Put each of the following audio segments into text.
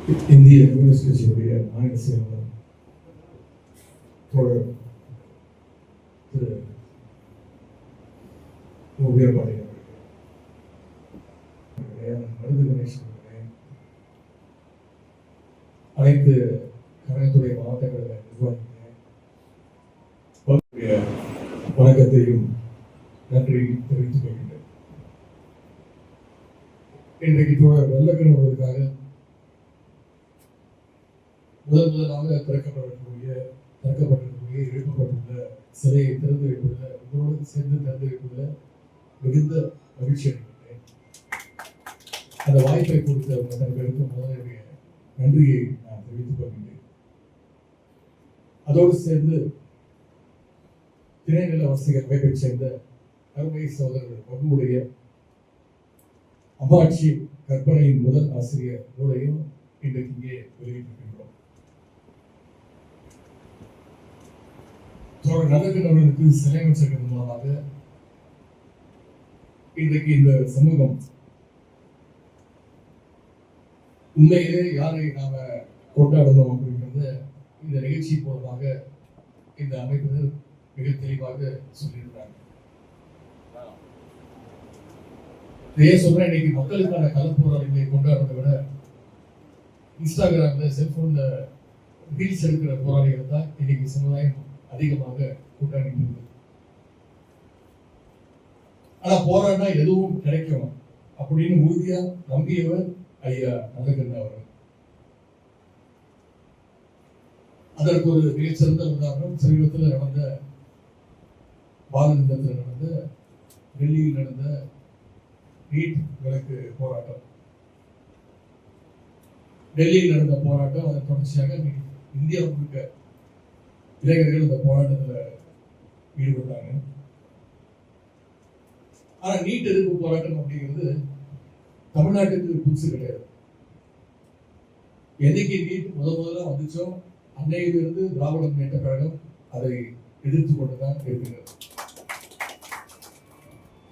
இந்திய கம்யூனிஸ்ட் கட்சியினுடைய மாநில செயலாளர் தோழர் திரு வீரபாண்டி மருது கணேசன் அனைத்து கழகத்துறை மாவட்டங்களில் நிர்வாகிகள் வணக்கத்தையும் நன்றி தெரிவித்துக் கொள்கின்றேன். இன்றைக்கு தோழர் வெள்ளக்கன் அவர்களுக்காக முதலாக திறக்கப்பட்டிருக்கக்கூடிய எழுப்பப்பட்டுள்ள சிலையை திறந்து வைப்பதில் உங்களோடு சேர்ந்து திறந்து வைப்பதில் மிகுந்த மகிழ்ச்சி அடைகின்றேன். அந்த வாய்ப்பை கொடுத்த நண்பர்களுக்கு முதலிய நன்றியை நான் தெரிவித்துக் கொள்கின்றேன். அதோடு சேர்ந்து திணைநில வசதிகள் அமைப்பை சேர்ந்த அருமை சகோதரர்கள் வகுவுடைய அம்மாட்சி கற்பனையின் முதல் ஆசிரியர் நூலையும் இன்றைக்கு இங்கே வெளியிட்டிருக்கின்றோம். நல்லவர்களுக்கு சிலை அமைச்சர்கள் மூலமாக இன்றைக்கு இந்த சமூகம் உண்மையிலே யாரை நாம கொண்டாடணும் அப்படிங்கிறத இந்த நிகழ்ச்சி மூலமாக இந்த அமைப்பினர் மிக தெளிவாக சொல்லியிருந்தாங்க. ஏன் சொல்றேன், இன்னைக்கு மக்களுக்கான களப்போராளிகளை கொண்டாடுறதை விட இன்ஸ்டாகிராம்ல செல்போன்ல ரீல்ஸ் எடுக்கிற போராளிகள் தான் இன்னைக்கு சமுதாயம் அதிகமாக கொண்டாடிட்டு இருக்கு. ஆனா போராடினா எதுவும் கிடைக்கும் அப்படின்னு உறுதியா நம்பியவர் ஐயா நல்லகண்ணா அவர்கள். அதற்கு ஒரு மிகச்சிறந்த உதாரணம் சமீபத்தில் நடந்த பாலநிலத்தில் நடந்த டெல்லியில் நடந்த நீட் விலக்கு போராட்டம். டெல்லியில் நடந்த போராட்டம் அதன் தொடர்ச்சியாக இந்தியா முழுக்க இளைஞர்கள் இந்த போராட்டத்தில் ஈடுபட்டாங்க. ஆனா நீட் எதிர்ப்பு போராட்டம் அப்படிங்கிறது தமிழ்நாட்டுக்கு புதுசு கிடையாது. என்னைக்கு நீட் முதல்ல வந்துச்சோ அன்னையிலிருந்து திராவிட முன்னேற்ற கழகம் அதை எதிர்த்து கொண்டுதான் இருக்கிறது.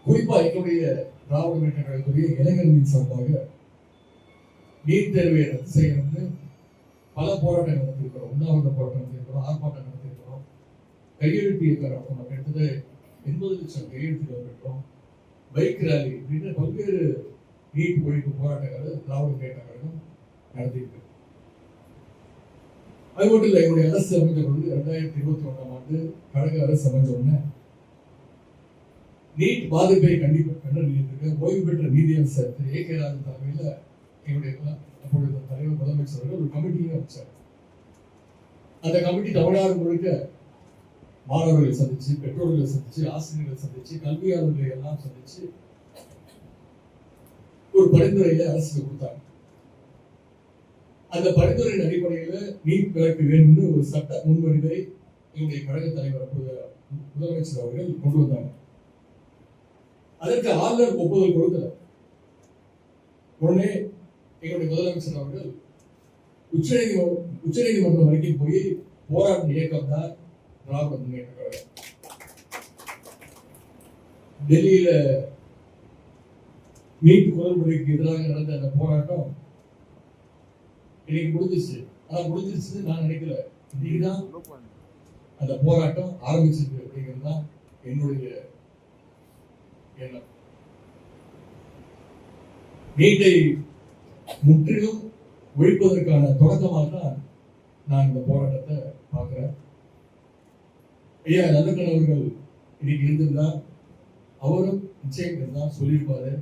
குறிப்பா எங்களுடைய திராவிட முன்னேற்ற கழகத்துடைய இளைஞர்களின் சார்பாக நீட் தேர்வை ரத்து செய்யணும்னு பல போராட்டங்கள் நடத்திருக்கிறோம். உண்ணாவிரத போராட்டம் நடத்திருக்கிறோம், ஆர்ப்பாட்டம் நடத்திருக்கிறோம், கையெழுத்து இயக்கம் நடத்தணும். கிட்டத்தட்ட 80 லட்சம் கையெழுத்துக்கள் பெற்றோம். பைக் ரேலி அப்படின்னு பல்வேறு நீட் ஒழிப்பு போராட்டங்களை திராவிட முன்னேற்ற கழகம் நடத்தியிருக்கு. அது மட்டும் இல்லை, எங்களுடைய அரசு அமைந்த பொழுது 2021ஆம் ஆண்டு கழக அரசு அமைந்த உடனே நீட் பாதிப்பை கண்டறிந்திருக்க ஓய்வு பெற்ற நீதியரசர் திரு ஏ கே ராஜன் தலைமையில் எங்களுடைய அப்பொழுது தலைவர் முதலமைச்சர் ஒரு கமிட்டியை அமைச்சார். அந்த கமிட்டி தமிழ்நாடு முழுக்க மாணவர்களை சந்திச்சு, பெற்றோர்களை சந்திச்சு, ஆசிரியர்களை சந்திச்சு, கல்வியாளர்களை எல்லாம் சந்திச்சு ஒரு பரிந்துரையில அரசுக்கு கொடுத்தாங்க. அந்த பரிந்துரையின் அடிப்படையில நீட் விலக்கு வேணும்னு ஒரு சட்ட முன்வடிவை எங்களுடைய கழக தலைவர் முதலமைச்சர் அவர்கள் கொண்டு வந்தாங்க. அதற்கு ஆளுநர் ஒப்புதல் கொடுக்கல. உடனே எங்களுடைய முதலமைச்சர் அவர்கள் உச்சநீதிமன்றம் வரைக்கும் போய் போராட்டம் இயக்கம் தான் திராவிட முன்னேற்ற கழகம். டெல்லியில நீட் குரல்முறைக்கு எதிராக நடந்த அந்த போராட்டம் இன்னைக்கு முடிஞ்சிச்சு. ஆனா முடிஞ்சிருச்சுன்னு நான் நினைக்கல. இன்னைக்குதான் அந்த போராட்டம் ஆரம்பிச்சிருக்கு அப்படிங்கிறது தான் என்னுடைய எண்ணம். நீட்டை முற்றிலும் ஒழிப்பதற்கான தொடக்கமாக தான் நான் இந்த போராட்டத்தை பார்க்கிறேன். ஐயா நல்லக்கண் அவர்கள் இன்னைக்கு இருந்திருந்தா அவரும் நிச்சயம் இருந்தா சொல்லியிருப்பாரு.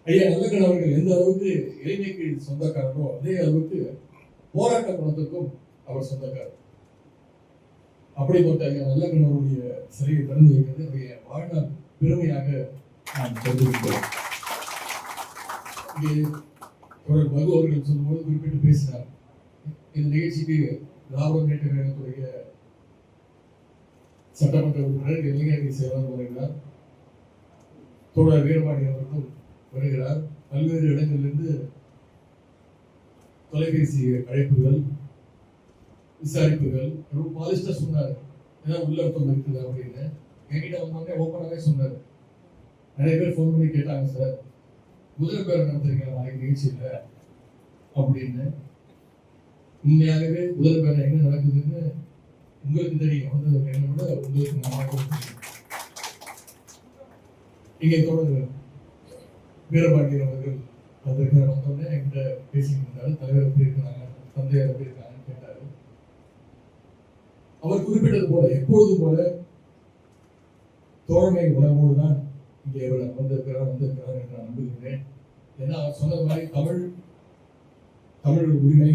ஐயா நல்லக்கண் அவர்கள் எந்த அளவுக்கு இளைஞருக்கு சொந்தக்காரரோ அதே அளவுக்கு போராட்ட குணத்துக்கும் அவர் சொந்தக்காரர். அப்படிப்பட்ட ஐயா நல்லக்கண் அவருடைய சிலையை திறந்து வைக்கிறது அவருடைய வாழ்நாள் பெருமையாக நான் கருதுகின்றேன். இங்கே மகு அவர்கள் சொல்லும்போது குறிப்பிட்டு பேசினார். இந்த நிகழ்ச்சிக்கு திராவிட முன்னேற்ற கழகத்துடைய சட்டமன்ற உறுப்பினர் இளைஞரணி செயலாளர் வருகிறார், தோழர் வீரபாண்டி அவர்களும் வருகிறார். பல்வேறு இடங்களிலிருந்து தொலைபேசி அழைப்புகள், விசாரிப்புகள். பாலிஸ்டர் சொன்னார் ஏதாவது உள்ளர்த்தம் இருக்குது அப்படின்னு. என்கிட்ட வந்தோடனே ஓப்பனாகவே சொன்னார். நிறைய பேர் ஃபோன் பண்ணி கேட்டாங்க, சார் முதல் பேரை நடத்துறீங்களா நாளைக்கு நிகழ்ச்சி இல்லை, அப்படின்னு. உண்மையாகவே முதல்வர் என்ன நடக்குதுன்னு உங்களுக்கு தெரியும், என்ன விட உங்களுக்கு தெரியும். இங்கே தொடர் வீரபாண்டியன் அவர்கள் அதற்கு வந்தோடனே என்கிட்ட பேசிட்டு இருந்தாரு. தலைவர் எப்படி இருக்கிறாங்க, தந்தையார் எப்படி இருக்காங்கன்னு கேட்டாரு. அவர் குறிப்பிட்டது போல எப்பொழுது போல தோழமை உணர்வோடு தான் இங்கே வந்திருக்கிறார் என்று நான் நம்புகிறேன். ஏன்னா அவர் சொன்னது மாதிரி தமிழ் உரிமை,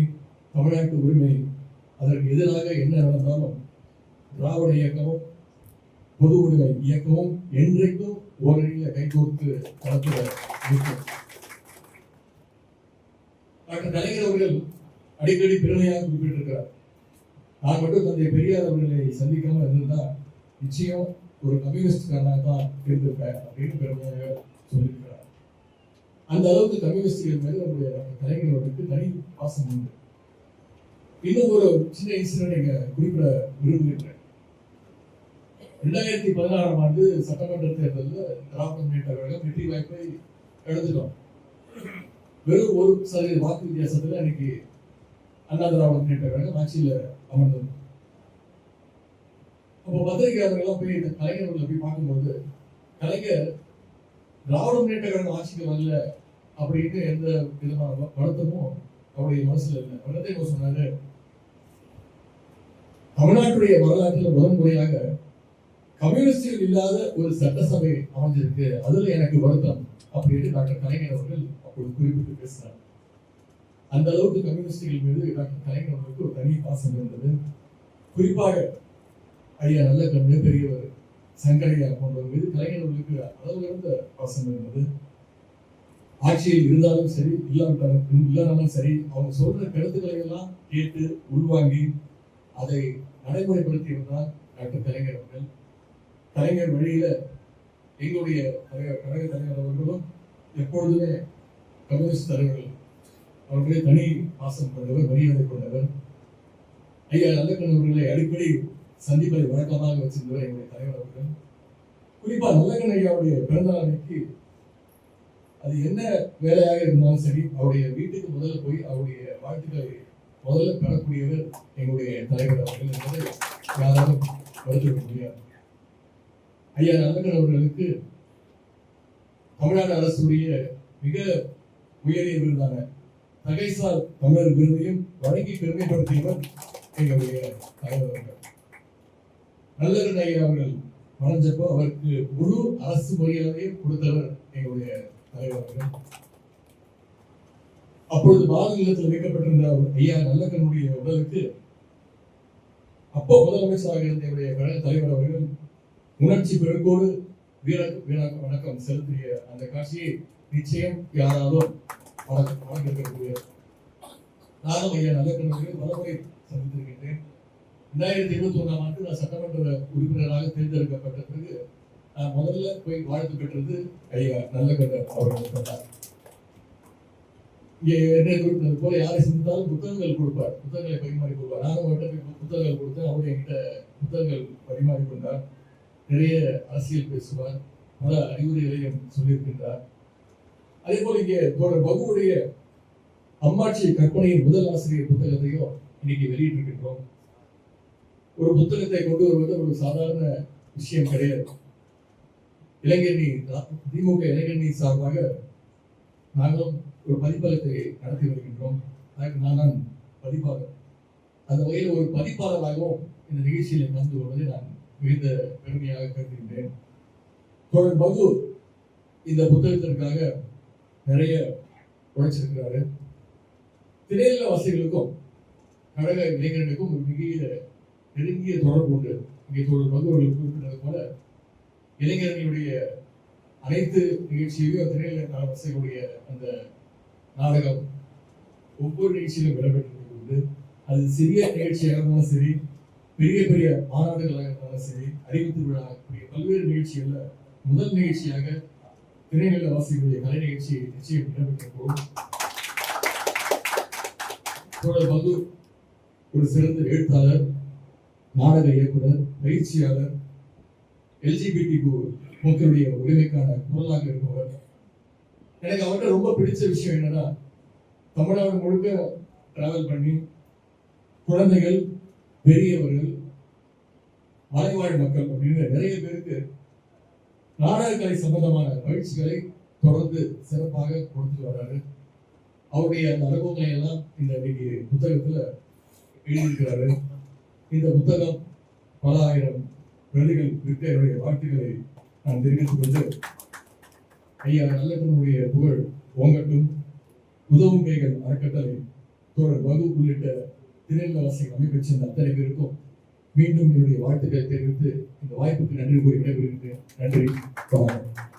தமிழ்நாட்டு உரிமை, அதற்கு எதிராக என்ன நடந்தாலும் திராவிட இயக்கமும் பொது உரிமை இயக்கமும் என்றைக்கும் ஓரணியில கைகோர்த்து நடத்துகிற இயக்கம். டாக்டர் கலைஞர் அவர்கள் அடிக்கடி பெருமையாக குறிப்பிட்டிருக்கிறார், நான் மட்டும் தந்தை பெரியார் அவர்களை சந்திக்காம இருந்திருந்தா நிச்சயம் ஒரு கம்யூனிஸ்ட்காரனாக தான் இருந்திருப்பேன் அப்படின்னு பெருமையாக சொல்லியிருக்கிறார். அந்த அளவுக்கு கம்யூனிஸ்டுகள் மேலே நம்முடைய டாக்டர் கலைஞர் அவர்களுக்கு தனி பாசம் உண்டு. இன்னும் ஒரு சின்ன இன்சிடென்ட் இங்க குறிப்பிட விரும்புகின்றேன். 2016ஆம் ஆண்டு சட்டமன்ற தேர்தலில் திராவிட முன்னேற்ற கழகம் வெற்றி வாய்ப்பை எடுத்துட்டோம். வெறும் 1% வாக்கு வித்தியாசத்துல அன்னைக்கு அண்ணா திராவிட முன்னேற்ற கழகம் ஆட்சியில் அமர்ந்தது. அப்போ பத்திரிகையாளர்கள்லாம் போய் இந்த கலைஞர்களை போய் பார்க்கும்போது, கலைஞர் திராவிட முன்னேற்ற கழகம் ஆட்சிக்கு வரல அப்படின்னு எந்த விதமான வருத்தமும் அவருடைய மனசுல இல்லை. அவர் சொன்னாரு, தமிழ்நாட்டுடைய வரலாற்றில் முதன்முறையாக கம்யூனிஸ்டுகள் இல்லாத ஒரு சட்டசபை அமைஞ்சிருக்கு, அதுல எனக்கு வருத்தம் அப்படின்னு டாக்டர் கலைஞர் அவர்கள் அப்போது குறிப்பிட்டு பேசினார். அந்த அளவுக்கு கம்யூனிஸ்டுகள் மீது டாக்டர் கலைஞர் அவர்களுக்கு ஒரு தனி பாசம் இருந்தது. குறிப்பாக ஐயா நல்லக்கண்ணு, பெரியவர் சங்கரையா போன்றவர் மீது கலைஞர் அவர்களுக்கு அளவு இருந்த பாசம் இருந்தது. ஆட்சியில் இருந்தாலும் சரி, இல்லாமலும் சரி, அவங்க சொல்ற கருத்துக்களை எல்லாம் கேட்டு உள்வாங்கி அதை நடைமுறைப்படுத்தியிருந்தார் டாக்டர் கலைஞர் அவர்கள். கலைஞர் வழியில எங்களுடைய கழக தலைவர் அவர்களும் எப்பொழுதுமே கம்யூனிஸ்ட் தலைவர்கள் அவர்களே தனி பாசம் கொண்டவர், மரியாதை கொண்டவர். ஐயா நல்லக்கண்ணு அவர்களை அடிக்கடி சந்திப்பதை வழக்கமாக வச்சிருந்தவர் எங்களுடைய தலைவர் அவர்கள். குறிப்பா நல்லக்கண்ணு ஐயாவுடைய பிறந்த நாளைக்கு அது என்ன வேலையாக இருந்தாலும் சரி, அவருடைய வீட்டுக்கு முதல்ல போய் அவருடைய வாழ்த்துக்களை முதல்ல பெறக்கூடியவர் எங்களுடைய தலைவர் அவர்கள் என்பதை யாராலும் மறுத்துவிட முடியாது. ஐயா நல்லக்கண்ணு அவர்களுக்கு தமிழ்நாடு அரசுடைய மிக உயரிய விருதான தகைசால் தமிழர் விருதையும் வழங்கி பெருமைப்படுத்தியவர் எங்களுடைய தலைவர் அவர்கள். நல்லக்கண்ணு ஐயா அவர்கள் மறைஞ்சப்போ அவருக்கு முழு அரசு மரியாதையும் கொடுத்தவர் எங்களுடைய தலைவர் அவர்கள். அப்பொழுது பாரத இல்லத்தில் வைக்கப்பட்டிருந்த ஐயா நல்லக்கண்ணுடைய உடலுக்கு அப்போ முதலமைச்சராக இருந்த என்னுடைய கழக தலைவர் அவர்கள் உணர்ச்சி பெருக்கோடு வணக்கம் செலுத்திய அந்த காட்சியை நிச்சயம் யாராலும் வணங்கிருக்கக்கூடிய நானும் ஐயா நல்லக்கண்ணு பலமுறை சந்தித்திருக்கின்றேன். 2021ஆம் ஆண்டு நான் சட்டமன்ற உறுப்பினராக தேர்ந்தெடுக்கப்பட்ட பிறகு நான் முதல்ல போய் வாழ்த்து பெற்றது ஐயா நல்லக்கண்ணு அவர்கள். இங்கே என்ன குறிப்பிட்டது போல யாரை சந்தித்தாலும் புத்தகங்கள் கொடுப்பார், புத்தகங்களை பரிமாறி கொடுப்பார். நானும் அவர்கிட்ட புத்தகங்கள் கொடுத்தேன், அவரு என்கிட்ட புத்தகங்கள் பரிமாறி கொண்டார். நிறைய அரசியல் பேசுவார், பல அறிவுரைகளையும் சொல்லியிருக்கின்றார். அதே போல இங்கே தோழர் பகுவுடைய அம்மாட்சி கற்பனையின் முதல் ஆசிரியர் புத்தகத்தையும் இன்னைக்கு வெளியிட்டிருக்கின்றோம். ஒரு புத்தகத்தை கொண்டு வருவது ஒரு சாதாரண விஷயம் கிடையாது. இளைஞரணி திமுக இளைஞரணி சார்பாக நாங்களும் ஒரு பதிப்பகத்தை நடத்தி வருகின்றோம். அதற்கு நான் பதிப்பாளர். அந்த வகையில் ஒரு பதிப்பாளராகவும் இந்த நிகழ்ச்சியில் கலந்து கொள்வதை நான் மிகுந்த பெருமையாக கருதுகின்றேன். தோழர் பகு இந்த புத்தகத்திற்காக நிறைய உழைச்சிருக்கிறாரு. திரையில வாசிகளுக்கும் கழக இளைஞர்களுக்கும் ஒரு மிக நெருங்கிய தொடர்பு உண்டு. இங்கே தோழர் பகு அவர்கள் குறிப்பிட்டது போல இளைஞர்களுடைய அனைத்து நிகழ்ச்சியிலும் திரையில வாசிகளுடைய அந்த நாடகம் ஒவ்வொரு நிகழ்ச்சியிலும் இடம்பெற்றிருக்கிறது. அது சிறிய நிகழ்ச்சியாக இருந்தாலும் சரி, பெரிய பெரிய மாநாடுகளாக இருந்தாலும் சரி, அறிவித்து விழாக்கூடிய பல்வேறு நிகழ்ச்சிகள்ல முதல் நிகழ்ச்சியாக திரைநில வாசிகளுடைய கலை நிகழ்ச்சி நிச்சயம் இடம்பெற்றிருக்கிறோம். தோழர் பகு ஒரு சிறந்த எழுத்தாளர், நாடக இயக்குனர், பயிற்சியாளர், LGBT மக்களுடைய உரிமைக்கான குரலாக இருப்பவர். எனக்கு அவர்கிட்ட ரொம்ப பிடிச்ச விஷயம் என்னன்னா, தமிழ்நாடு முழுக்க டிராவல் பண்ணி குழந்தைகள், பெரியவர்கள், மலைவாழ் மக்கள் அப்படின்னு நிறைய பேருக்கு நாடகக்கலை சம்பந்தமான பயிற்சிகளை தொடர்ந்து சிறப்பாக கொடுத்து வர்றாரு. அவருடைய அந்த அனுபவங்களை எல்லாம் இந்த புத்தகத்துல எழுதியிருக்கிறாரு. இந்த புத்தகம் பல ஆயிரம் பிரதிகள் விற்க என்னுடைய வாழ்த்துக்களை நான் தெரிவித்துக் கொண்டு, ஐயா நல்லகனுடைய புகழ் ஓங்கட்டும், உதவும் கைகள் அறக்கட்டளை தோழர் வகு உள்ளிட்ட திருநெல்வேலிவாசிகள் அமைப்பை சேர்ந்த அத்தனை பேருக்கும் மீண்டும் என்னுடைய வாழ்த்துக்களை தெரிவித்து இந்த வாய்ப்புக்கு நன்றி கூறி விடைபெறுகிறேன். நன்றி, வணக்கம்.